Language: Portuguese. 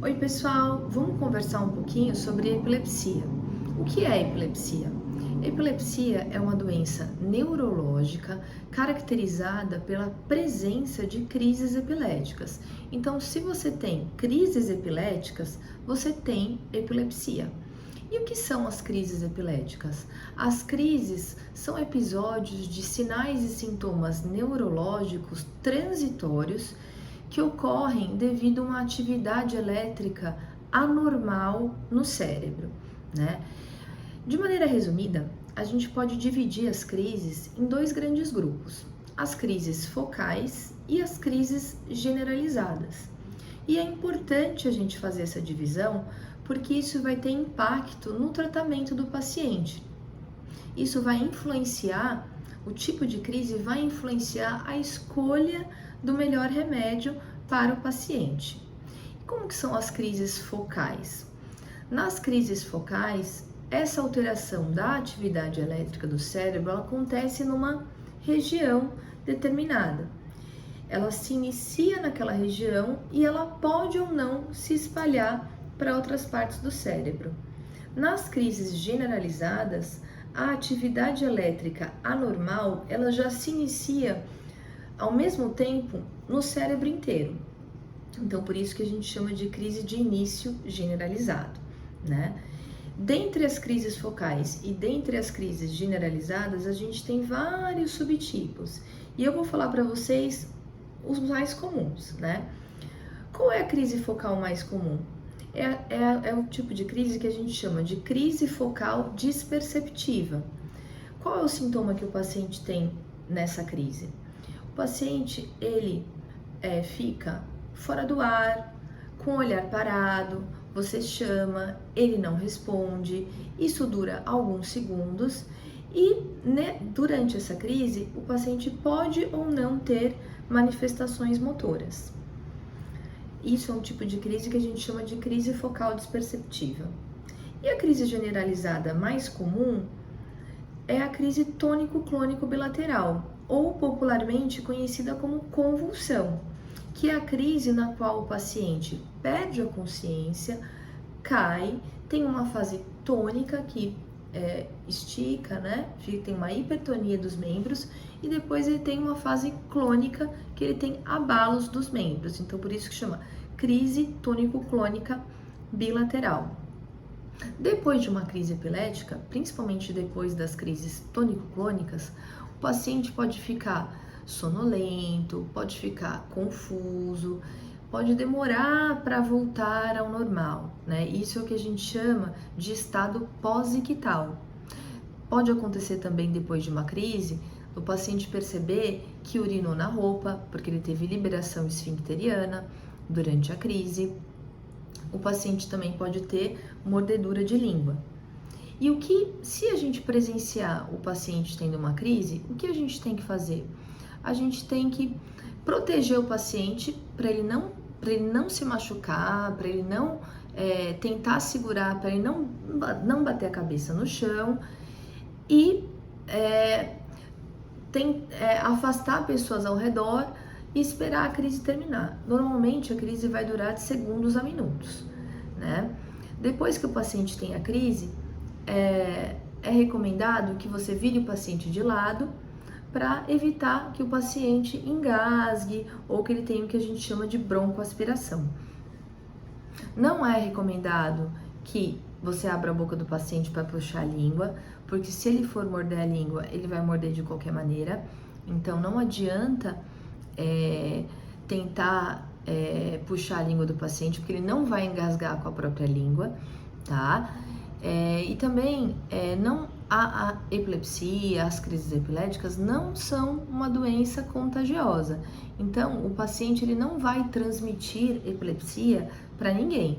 Oi pessoal, vamos conversar um pouquinho sobre epilepsia. O que é epilepsia? Epilepsia é uma doença neurológica caracterizada pela presença de crises epiléticas. Então, se você tem crises epiléticas, você tem epilepsia. E o que são as crises epiléticas? As crises são episódios de sinais e sintomas neurológicos transitórios que ocorrem devido a uma atividade elétrica anormal no cérebro, né? De maneira resumida, a gente pode dividir as crises em dois grandes grupos: as crises focais e as crises generalizadas. E é importante a gente fazer essa divisão porque isso vai ter impacto no tratamento do paciente. Isso vai influenciar, o tipo de crise vai influenciar a escolha do melhor remédio para o paciente. Como que são as crises focais? Nas crises focais, essa alteração da atividade elétrica do cérebro acontece numa região determinada. Ela se inicia naquela região e ela pode ou não se espalhar para outras partes do cérebro. Nas crises generalizadas, a atividade elétrica anormal, ela já se inicia ao mesmo tempo no cérebro inteiro. Então, por isso que a gente chama de crise de início generalizado, né? Dentre as crises focais e dentre as crises generalizadas, a gente tem vários subtipos. E eu vou falar para vocês os mais comuns, né? Qual é a crise focal mais comum? É o tipo de crise que a gente chama de crise focal desperceptiva. Qual é o sintoma que o paciente tem nessa crise? O paciente, ele fica fora do ar, com o olhar parado, você chama, ele não responde, isso dura alguns segundos e durante essa crise o paciente pode ou não ter manifestações motoras. Isso é um tipo de crise que a gente chama de crise focal desperceptiva. E a crise generalizada mais comum é a crise tônico-clônico bilateral, ou popularmente conhecida como convulsão, que é a crise na qual o paciente perde a consciência, cai, tem uma fase tônica que estica, né? Tem uma hipertonia dos membros e depois ele tem uma fase clônica que ele tem abalos dos membros. Então, por isso que chama crise tônico-clônica bilateral. Depois de uma crise epilética, principalmente depois das crises tônico-clônicas, o paciente pode ficar sonolento, pode ficar confuso, pode demorar para voltar ao normal, né? Isso é o que a gente chama de estado pós-ictal. Pode acontecer também depois de uma crise, o paciente perceber que urinou na roupa, porque ele teve liberação esfincteriana durante a crise. O paciente também pode ter mordedura de língua. E se a gente presenciar o paciente tendo uma crise, o que a gente tem que fazer? A gente tem que proteger o paciente para ele não se machucar, para ele não tentar segurar, para ele não bater a cabeça no chão e afastar pessoas ao redor e esperar a crise terminar. Normalmente a crise vai durar de segundos a minutos, né? Depois que o paciente tem a crise, é recomendado que você vire o paciente de lado para evitar que o paciente engasgue ou que ele tenha o que a gente chama de broncoaspiração. Não é recomendado que você abra a boca do paciente para puxar a língua, porque se ele for morder a língua, ele vai morder de qualquer maneira. Então não adianta tentar puxar a língua do paciente, porque ele não vai engasgar com a própria língua, tá? E também a epilepsia, as crises epiléticas não são uma doença contagiosa. Então, o paciente ele não vai transmitir epilepsia para ninguém.